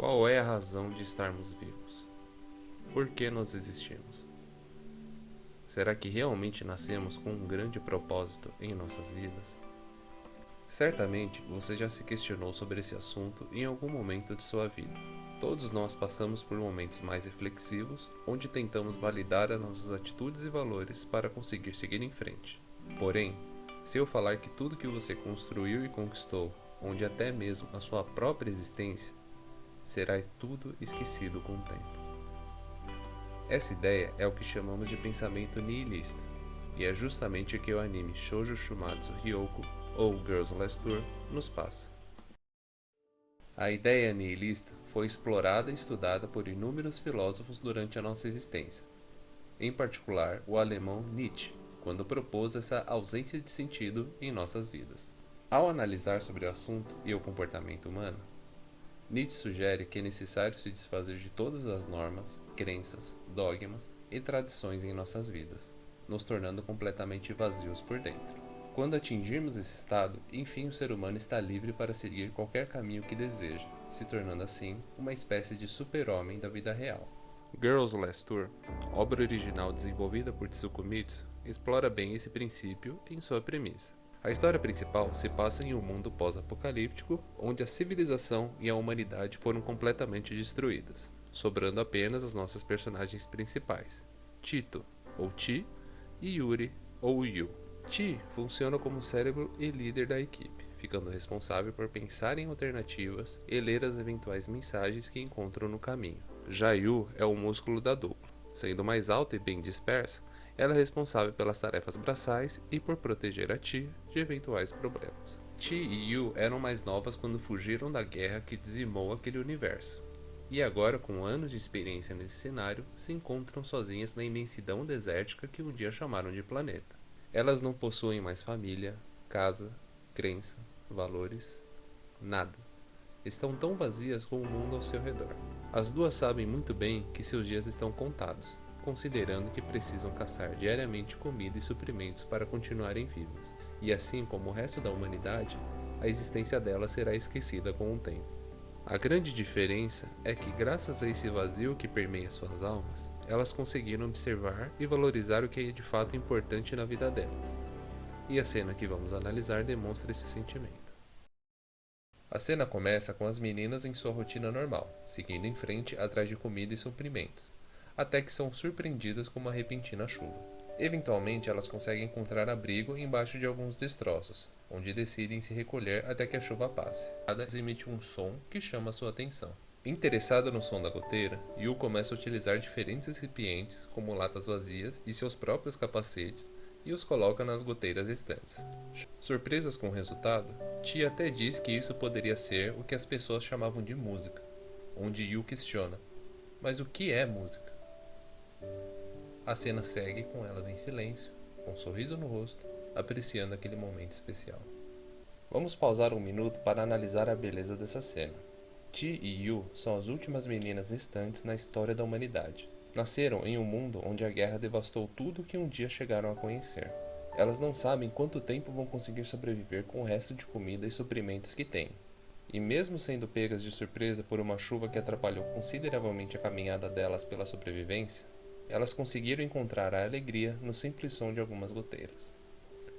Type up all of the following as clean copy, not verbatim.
Qual é a razão de estarmos vivos? Por que nós existimos? Será que realmente nascemos com um grande propósito em nossas vidas? Certamente você já se questionou sobre esse assunto em algum momento de sua vida. Todos nós passamos por momentos mais reflexivos, onde tentamos validar as nossas atitudes e valores para conseguir seguir em frente. Porém, se eu falar que tudo que você construiu e conquistou, onde até mesmo a sua própria existência, será tudo esquecido com o tempo. Essa ideia é o que chamamos de pensamento nihilista, e é justamente o que o anime Shoujo Shumatsu Ryoko, ou Girls Last Tour, nos passa. A ideia nihilista foi explorada e estudada por inúmeros filósofos durante a nossa existência, em particular o alemão Nietzsche, quando propôs essa ausência de sentido em nossas vidas. Ao analisar sobre o assunto e o comportamento humano, Nietzsche sugere que é necessário se desfazer de todas as normas, crenças, dogmas e tradições em nossas vidas, nos tornando completamente vazios por dentro. Quando atingirmos esse estado, enfim o ser humano está livre para seguir qualquer caminho que deseja, se tornando assim uma espécie de super-homem da vida real. Girls Last Tour, obra original desenvolvida por Tsukumitsu, explora bem esse princípio em sua premissa. A história principal se passa em um mundo pós-apocalíptico, onde a civilização e a humanidade foram completamente destruídas, sobrando apenas as nossas personagens principais, Tito, ou Ti, e Yuri, ou Yu. Ti funciona como cérebro e líder da equipe, ficando responsável por pensar em alternativas e ler as eventuais mensagens que encontram no caminho. Já Yu é o músculo da dupla. Sendo mais alta e bem dispersa, ela é responsável pelas tarefas braçais e por proteger a Ti de eventuais problemas. Ti e Yu eram mais novas quando fugiram da guerra que dizimou aquele universo. E agora, com anos de experiência nesse cenário, se encontram sozinhas na imensidão desértica que um dia chamaram de planeta. Elas não possuem mais família, casa, crença, valores, nada. Estão tão vazias como o mundo ao seu redor. As duas sabem muito bem que seus dias estão contados, considerando que precisam caçar diariamente comida e suprimentos para continuarem vivas, e assim como o resto da humanidade, a existência delas será esquecida com o tempo. A grande diferença é que, graças a esse vazio que permeia suas almas, elas conseguiram observar e valorizar o que é de fato importante na vida delas. E a cena que vamos analisar demonstra esse sentimento. A cena começa com as meninas em sua rotina normal, seguindo em frente atrás de comida e suprimentos, até que são surpreendidas com uma repentina chuva. Eventualmente, elas conseguem encontrar abrigo embaixo de alguns destroços, onde decidem se recolher até que a chuva passe. Cada emite um som que chama sua atenção. Interessada no som da goteira, Yu começa a utilizar diferentes recipientes, como latas vazias e seus próprios capacetes, e os coloca nas goteiras restantes. Surpresas com o resultado, Tia até diz que isso poderia ser o que as pessoas chamavam de música, onde Yu questiona: mas o que é música? A cena segue com elas em silêncio, com um sorriso no rosto, apreciando aquele momento especial. Vamos pausar um minuto para analisar a beleza dessa cena. Ti e Yu são as últimas meninas restantes na história da humanidade. Nasceram em um mundo onde a guerra devastou tudo que um dia chegaram a conhecer. Elas não sabem quanto tempo vão conseguir sobreviver com o resto de comida e suprimentos que têm. E mesmo sendo pegas de surpresa por uma chuva que atrapalhou consideravelmente a caminhada delas pela sobrevivência, elas conseguiram encontrar a alegria no simples som de algumas goteiras.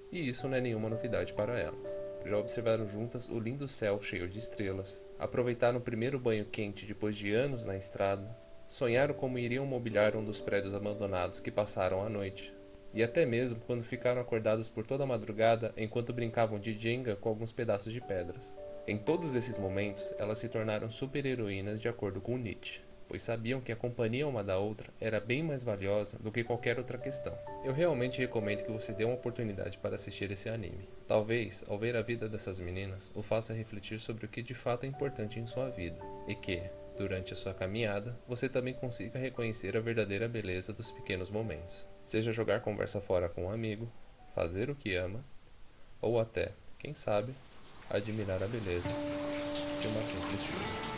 E isso não é nenhuma novidade para elas. Já observaram juntas o lindo céu cheio de estrelas, aproveitaram o primeiro banho quente depois de anos na estrada, sonharam como iriam mobiliar um dos prédios abandonados que passaram a noite, e até mesmo quando ficaram acordadas por toda a madrugada enquanto brincavam de Jenga com alguns pedaços de pedras. Em todos esses momentos, elas se tornaram super-heroínas de acordo com Nietzsche, pois sabiam que a companhia uma da outra era bem mais valiosa do que qualquer outra questão. Eu realmente recomendo que você dê uma oportunidade para assistir esse anime. Talvez, ao ver a vida dessas meninas, o faça refletir sobre o que de fato é importante em sua vida, e que, durante a sua caminhada, você também consiga reconhecer a verdadeira beleza dos pequenos momentos. Seja jogar conversa fora com um amigo, fazer o que ama, ou até, quem sabe, admirar a beleza de uma simples chuva.